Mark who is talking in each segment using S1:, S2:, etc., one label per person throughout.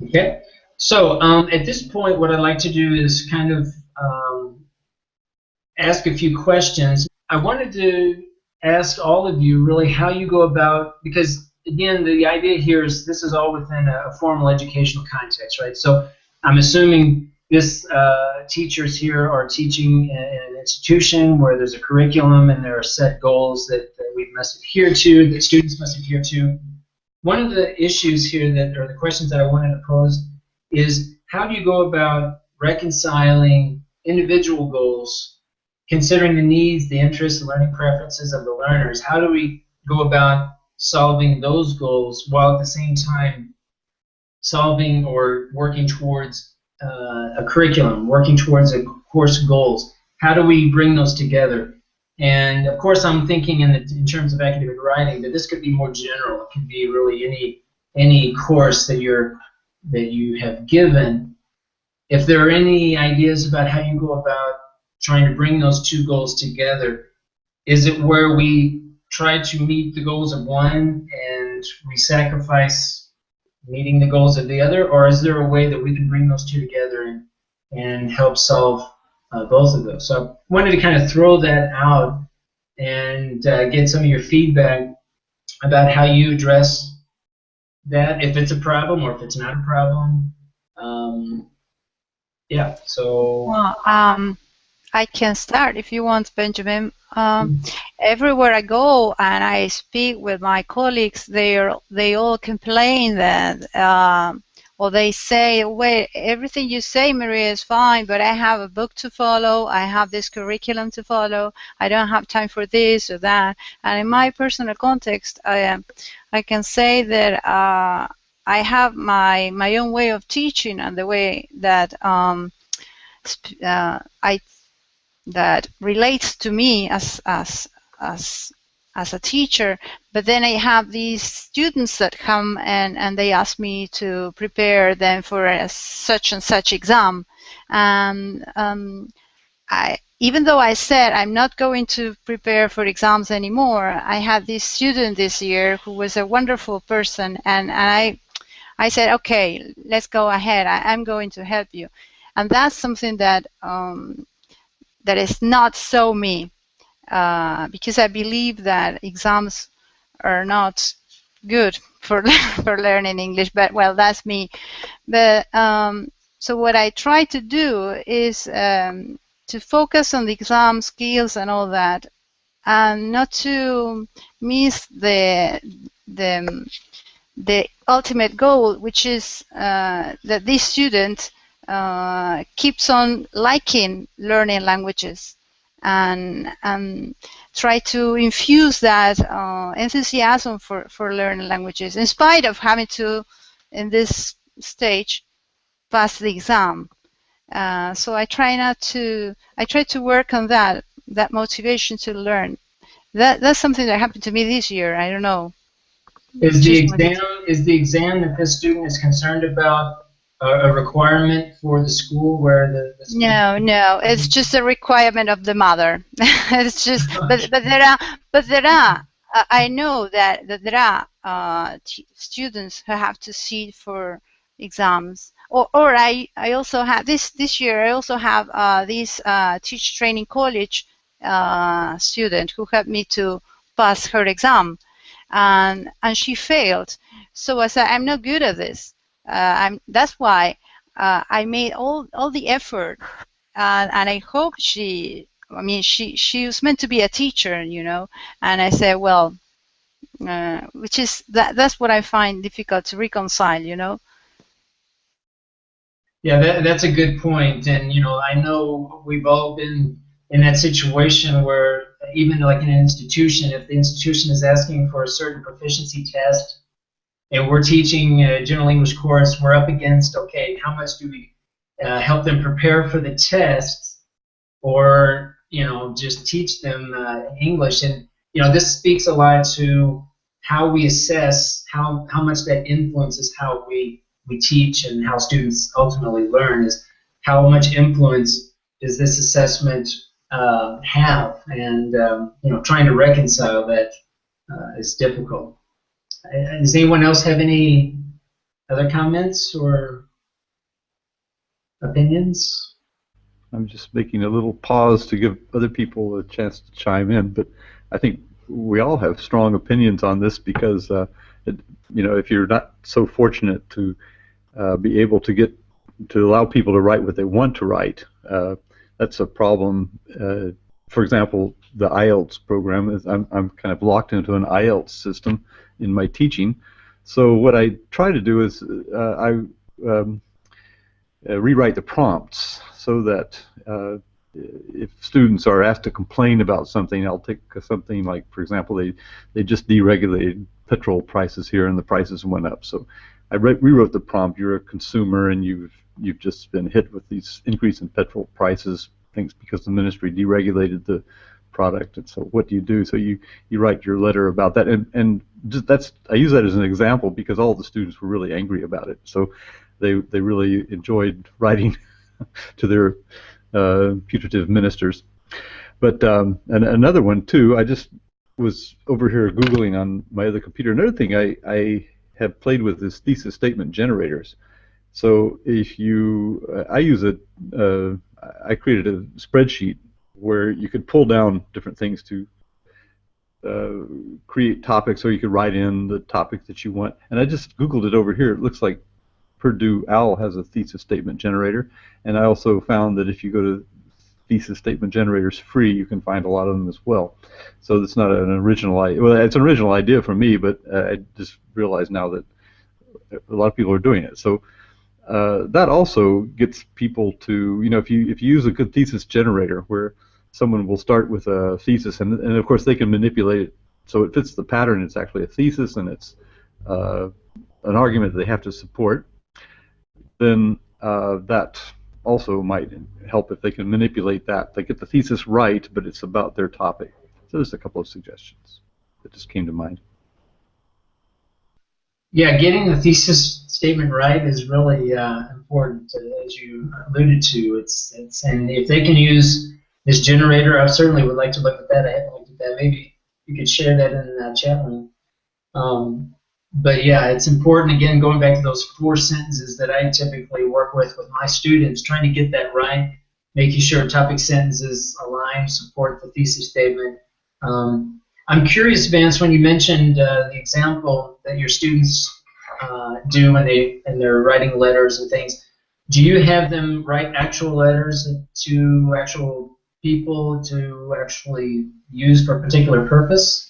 S1: Okay. So at this point, what I'd like to do is kind of ask a few questions. I wanted to ask all of you really how you go about, because again, the idea here is this is all within a formal educational context, right? So I'm assuming this teachers here are teaching in an institution where there's a curriculum and there are set goals that we must adhere to, that students must adhere to. One of the issues here that, or the questions that I wanted to pose is how do you go about reconciling individual goals, considering the needs, the interests, the learning preferences of the learners? How do we go about solving those goals while at the same time solving or working towards a curriculum, working towards a course goals? How do we bring those together? And of course, I'm thinking in terms of academic writing, but this could be more general. It could be really any course that you have given. If there are any ideas about how you go about trying to bring those two goals together, is it where we try to meet the goals of one and we sacrifice meeting the goals of the other, or is there a way that we can bring those two together and help solve both of those? So I wanted to kind of throw that out and get some of your feedback about how you address that, if it's a problem or if it's not a problem. Yeah, so.
S2: Well, I can start if you want, Benjamin. Everywhere I go and I speak with my colleagues, they all complain that, or they say, "Wait, everything you say, Maria, is fine, but I have a book to follow. I have this curriculum to follow. I don't have time for this or that." And in my personal context, I can say that I have my own way of teaching and the way that that relates to me as a teacher. But then I have these students that come and they ask me to prepare them for a such and such exam, and even though I said I'm not going to prepare for exams anymore, I had this student this year who was a wonderful person, and I said, okay, let's go ahead. I'm going to help you. And that's something that that is not so me, because I believe that exams are not good for for learning English. But well, that's me. But so what I try to do is to focus on the exam skills and all that, and not to miss the ultimate goal, which is that this student keeps on liking learning languages, and try to infuse that enthusiasm for learning languages, in spite of having to, in this stage, pass the exam. So I try to work on that motivation to learn. That's something that happened to me this year. I don't know.
S1: Is the exam that this student is concerned about a requirement for the school where the
S2: no, it's just a requirement of the mother. It's just, but there are I know that there are students who have to sit for exams, or I also have this year I also have this teacher training college student who helped me to pass her exam, and she failed. So I said, I'm not good at this. That's why I made all the effort, and I hope she was meant to be a teacher, you know. And I said, well, which is that's what I find difficult to reconcile, you know.
S1: Yeah, that's a good point. And you know, I know we've all been in that situation where even like in an institution, if the institution is asking for a certain proficiency test, and we're teaching a general English course, we're up against, okay, how much do we help them prepare for the test, or you know, just teach them English? And you know, this speaks a lot to how we assess how much that influences how we teach and how students ultimately learn. Is how much influence does this assessment have? And you know, trying to reconcile that is difficult. Does anyone else have any Other comments or opinions?
S3: I'm just making a little pause to give other people a chance to chime in, but I think we all have strong opinions on this because, if you're not so fortunate to be able to allow people to write what they want to write, that's a problem. For example, the IELTS program is I'm kind of locked into an IELTS system in my teaching. So what I try to do is I rewrite the prompts so that if students are asked to complain about something, I'll take something like, for example, they just deregulated petrol prices here and the prices went up. So I rewrote the prompt. You're a consumer and you've just been hit with these increase in petrol prices, things because the ministry deregulated the product. And so what do you do? So you write your letter about that, and just I use that as an example because all the students were really angry about it. So they really enjoyed writing to their putative ministers. But and another one too, I just was over here Googling on my other computer. Another thing I have played with is thesis statement generators. So if I use I created a spreadsheet where you could pull down different things to create topics, or you could write in the topic that you want. And I just Googled it over here. It looks like Purdue OWL has a thesis statement generator, and I also found that if you go to thesis statement generators free, you can find a lot of them as well. So it's not an original idea. Well, it's an original idea for me, but I just realized now that a lot of people are doing it. So that also gets people to, if you use a good thesis generator where someone will start with a thesis, and of course they can manipulate it so it fits the pattern. It's actually a thesis, and it's an argument that they have to support. Then that also might help if they can manipulate that. They get the thesis right, but it's about their topic. So there's a couple of suggestions that just came to mind.
S1: Yeah, getting the thesis statement right is really important, as you alluded to. And if they can use this generator, I certainly would like to look at that. I haven't looked at that. Maybe you could share that in the chat room. But yeah, it's important, again, going back to those 4 sentences that I typically work with my students, trying to get that right, making sure topic sentences align, support the thesis statement. I'm curious, Vance, when you mentioned the example that your students do when they're writing letters and things, do you have them write actual letters to actual people to actually use for a particular purpose?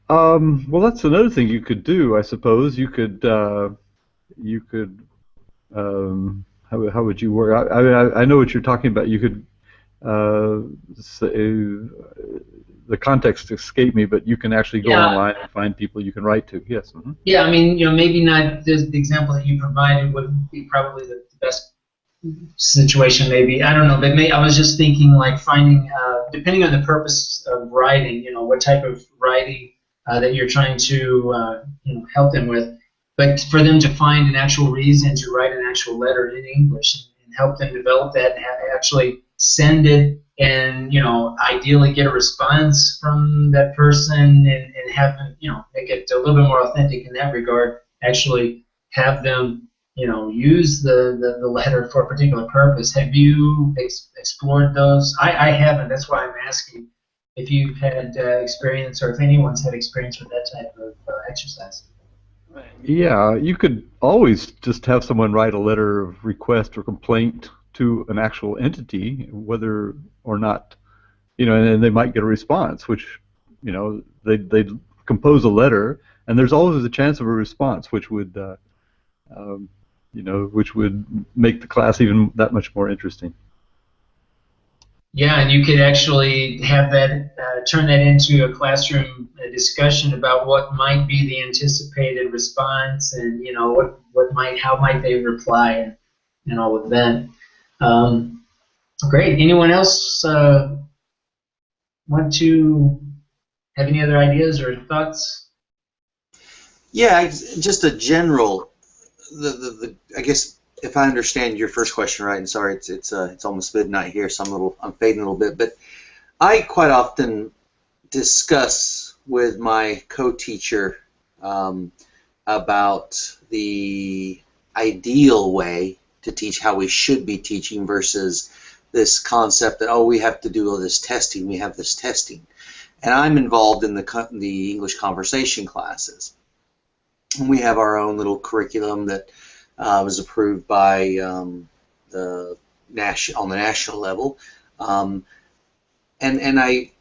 S3: Well, that's another thing you could do, I suppose. You could how would you work? I know what you're talking about. You could say, the context escaped me, but you can actually go online and find people you can write to. Yes. Mm-hmm.
S1: Yeah, I mean, maybe not the example that you provided would be probably the best situation, maybe. I don't know, but I was just thinking, like, finding, depending on the purpose of writing, what type of writing that you're trying to help them with, but for them to find an actual reason to write an actual letter in English and help them develop that and actually send it and ideally get a response from that person and have them make it a little bit more authentic in that regard. Actually have them use the letter for a particular purpose. Have you explored those? I haven't. That's why I'm asking if you've had experience, or if anyone's had experience with that type of exercise.
S3: Yeah, you could always just have someone write a letter of request or complaint to an actual entity, whether or not, and they might get a response, which, they compose a letter, and there's always a chance of a response, which would, which would make the class even that much more interesting.
S1: Yeah, and you could actually have that, turn that into a classroom discussion about what might be the anticipated response, and how might they reply, and all of that. Great. Anyone else want to have any other ideas or thoughts?
S4: Yeah, just a general. I guess if I understand your first question right, and sorry, it's almost midnight here, so I'm fading a little bit, but I quite often discuss with my co-teacher about the ideal way to teach, how we should be teaching, versus this concept that, oh, we have to do all this testing, we have this testing. And I'm involved in the English conversation classes. And we have our own little curriculum that was approved by on the national level. And I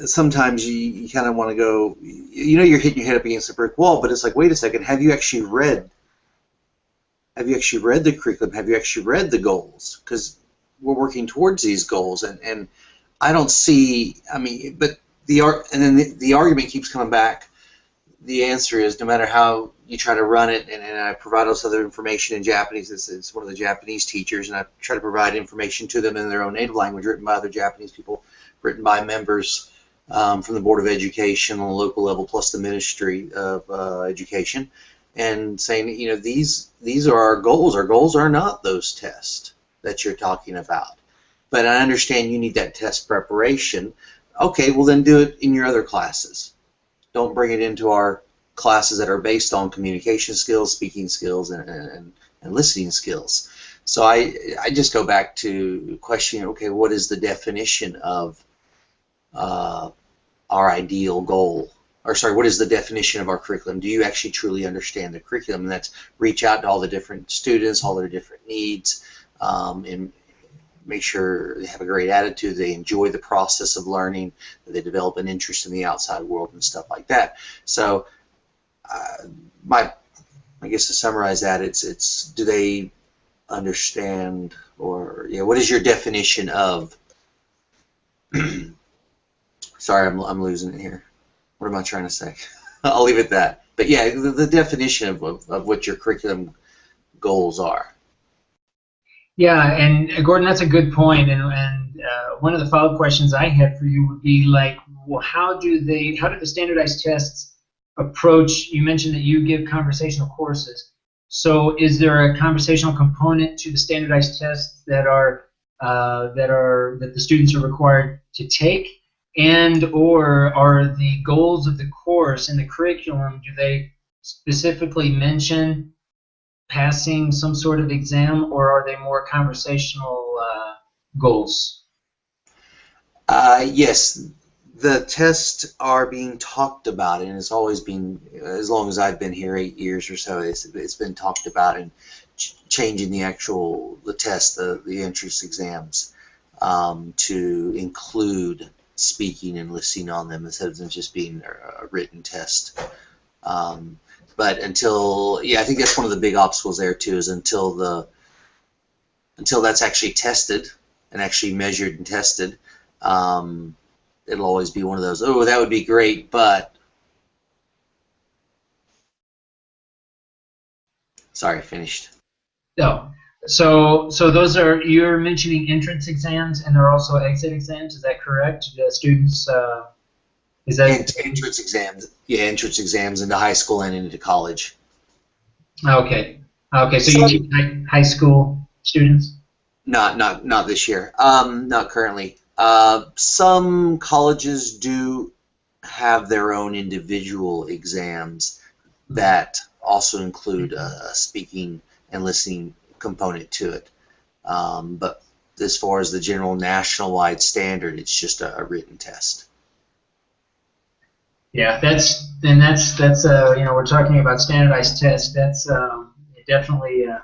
S4: sometimes you kind of want to go, you're hitting your head up against a brick wall, but it's like, wait a second, have you actually read the curriculum? Have you actually read the goals? Because we're working towards these goals, and I don't see, but the argument keeps coming back. The answer is, no matter how you try to run it, and I provide us other information in Japanese. It's one of the Japanese teachers, and I try to provide information to them in their own native language, written by other Japanese people, written by members from the Board of Education on the local level, plus the Ministry of Education, and saying, these are our goals. Our goals are not those tests that you're talking about. But I understand you need that test preparation. Okay, well then do it in your other classes. Don't bring it into our classes that are based on communication skills, speaking skills, and listening skills. So I just go back to questioning, okay, what is the definition of our ideal goal? Or sorry, what is the definition of our curriculum? Do you actually truly understand the curriculum? And that's reach out to all the different students, all their different needs, and make sure they have a great attitude, they enjoy the process of learning, that they develop an interest in the outside world and stuff like that. So I guess to summarize that, it's do they understand, or what is your definition of sorry, I'm losing it here. What am I trying to say? I'll leave it at that. But yeah, the definition of what your curriculum goals are.
S1: Yeah, and Gordon, that's a good point. And one of the follow-up questions I had for you would be like, well, how do the standardized tests approach? You mentioned that you give conversational courses. So is there a conversational component to the standardized tests that the students are required to take? And or are the goals of the course in the curriculum, do they specifically mention passing some sort of exam, or are they more conversational goals?
S4: Yes, the tests are being talked about, and it's always been, as long as I've been here, 8 years or so, it's been talked about, and changing the test, the entrance exams, to include speaking and listening on them instead of them just being a written test. But until, I think that's one of the big obstacles there too, is until that's actually tested and actually measured and tested, it'll always be one of those, oh, that would be great, but sorry, finished.
S1: No. So those are, you're mentioning entrance exams, and there are also exit exams. Is that correct? The students. Is that
S4: entrance exams? Yeah, entrance exams into high school and into college.
S1: Okay. Okay. So you teach high school students?
S4: Not this year. Not currently. Some colleges do have their own individual exams that also include a speaking and listening component to it. But as far as the general national-wide standard, it's just a written test.
S1: Yeah, that's we're talking about standardized tests. That's definitely a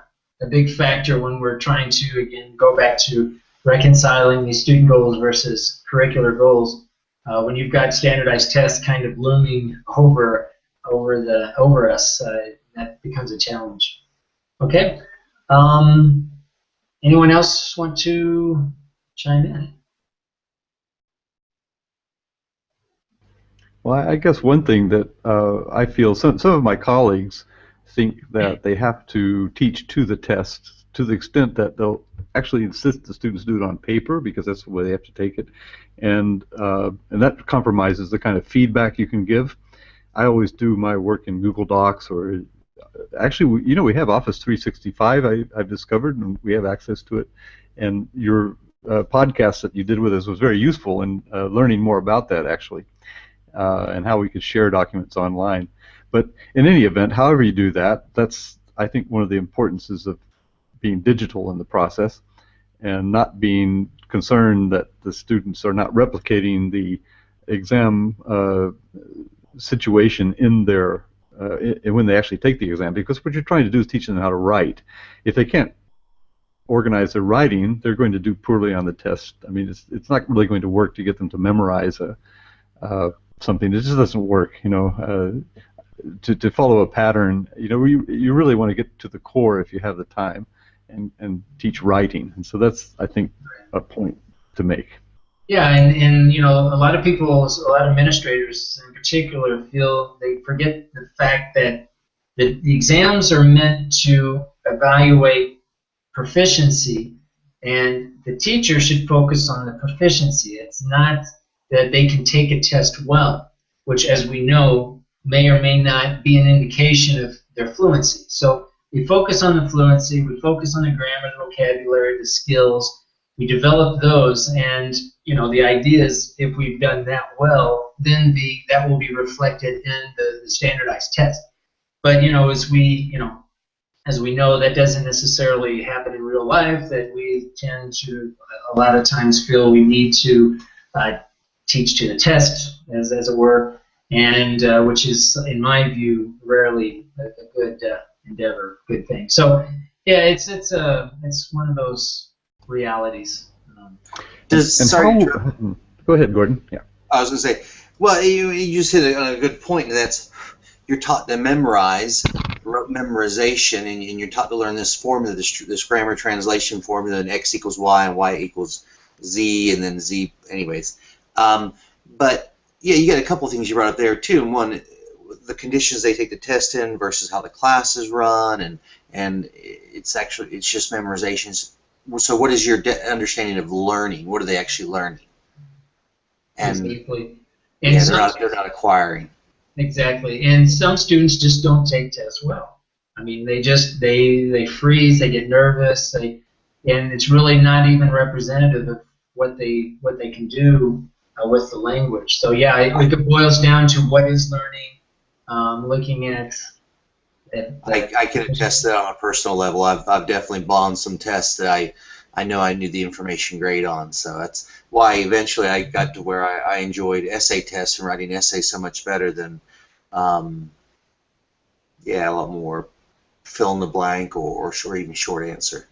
S1: big factor when we're trying to, again, go back to reconciling these student goals versus curricular goals. When you've got standardized tests kind of looming over us, that becomes a challenge. Okay. Anyone else want to chime in?
S3: Well, I guess one thing that I feel some of my colleagues think that they have to teach to the test to the extent that they'll actually insist the students do it on paper because that's the way they have to take it, and that compromises the kind of feedback you can give. I always do my work in Google Docs, or actually, we have Office 365. I've discovered, and we have access to it. And your podcast that you did with us was very useful in learning more about that, actually. And how we could share documents online. But in any event, however you do that, that's, I think, one of the importances of being digital in the process and not being concerned that the students are not replicating the exam situation in their when they actually take the exam, because what you're trying to do is teach them how to write. If they can't organize their writing, they're going to do poorly on the test. I mean, it's not really going to work to get them to memorize something. It just doesn't work, you know. To follow a pattern, you know, you really want to get to the core if you have the time, and teach writing. And so that's, I think, a point to make.
S1: Yeah, and you know, a lot of people, a lot of administrators in particular, feel they forget the fact that the exams are meant to evaluate proficiency, and the teacher should focus on the proficiency. It's not that they can take a test well, which, as we know, may or may not be an indication of their fluency. So we focus on the fluency, we focus on the grammar, the vocabulary, the skills. We develop those, and you know, the idea is if we've done that well, then that will be reflected in the standardized test. But you know, as we know, that doesn't necessarily happen in real life. That we tend to a lot of times feel we need to teach to the test, as it were, and which is, in my view, rarely a good endeavor, good thing. So yeah, it's one of those realities.
S3: Go ahead, Gordon. Yeah.
S4: I was going to say, well, you just hit a good point, and that's you're taught to memorize, memorization, and you're taught to learn this formula, this grammar translation formula, and x equals y and y equals z, and then z, anyways. But yeah, you got a couple of things you brought up there too. One, the conditions they take the test in versus how the class is run, and it's just memorizations. So what is your understanding of learning? What are they actually learning? And
S1: exactly.
S4: And yeah, they're not acquiring.
S1: Exactly. And some students just don't take tests well. I mean, they freeze, they get nervous, and it's really not even representative of what they can do with the language. So yeah, it boils down to what is learning, looking at.
S4: I can attest to that on a personal level. I've definitely bombed some tests that I know I knew the information grade on. So that's why eventually I got to where I enjoyed essay tests and writing essays so much better than, a lot more fill in the blank or even short answer.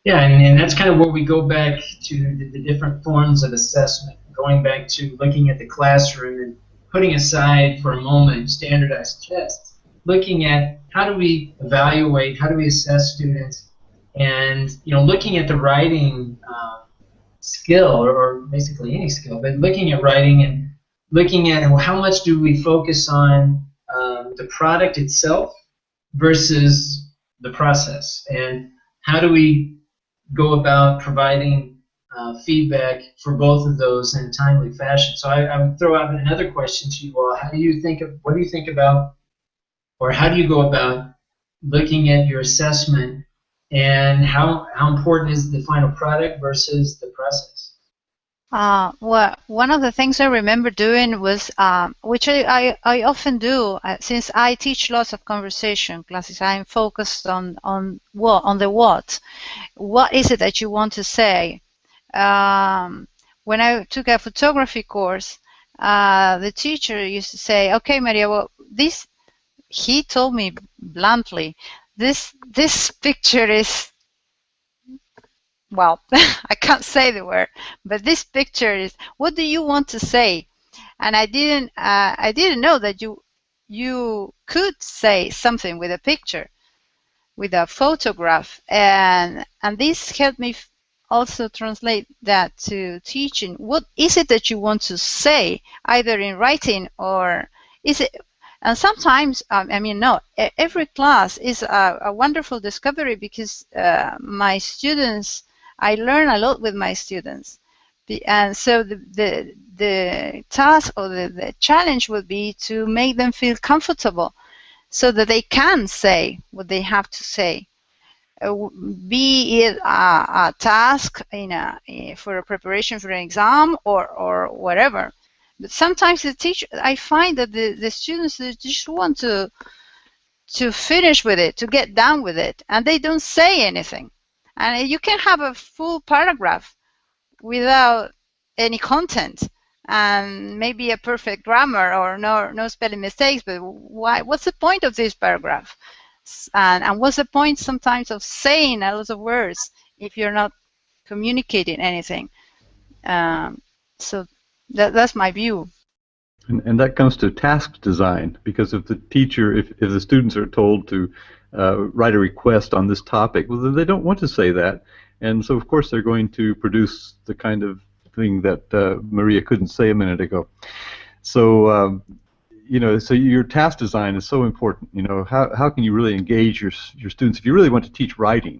S1: Yeah, and that's kind of where we go back to the different forms of assessment, going back to looking at the classroom and putting aside for a moment standardized tests. Looking at how do we evaluate, how do we assess students, and looking at the writing skill, or basically any skill, but looking at writing and looking at how much do we focus on the product itself versus the process, and how do we go about providing feedback for both of those in a timely fashion. So I would throw out another question to you all. What do you think about, or how do you go about looking at your assessment, and how important is the final product versus the process?
S2: Well, one of the things I remember doing was, which I often do, since I teach lots of conversation classes, I'm focused on the what. What is it that you want to say? When I took a photography course, the teacher used to say, "Okay, Maria, well, he told me bluntly, this picture is, well, I can't say the word, but this picture is, what do you want to say?" And I didn't know that you could say something with a picture, with a photograph, and this helped me also translate that to teaching. What is it that you want to say, either in writing or is it? And sometimes, every class is a wonderful discovery, because my students, I learn a lot with my students. And so the task or the challenge would be to make them feel comfortable so that they can say what they have to say. Be it a task for a preparation for an exam or whatever. But sometimes the teacher, I find that the students, they just want to finish with it, to get done with it, and they don't say anything. And you can have a full paragraph without any content and maybe a perfect grammar or no spelling mistakes, but what's the point of this paragraph? And what's the point sometimes of saying a lot of words if you're not communicating anything? So that's my view.
S3: And that comes to task design, because if the teacher, if the students are told to write a request on this topic, well, then they don't want to say that. And so, of course, they're going to produce the kind of thing that Maria couldn't say a minute ago. So, so your task design is so important. How can you really engage your students? If you really want to teach writing,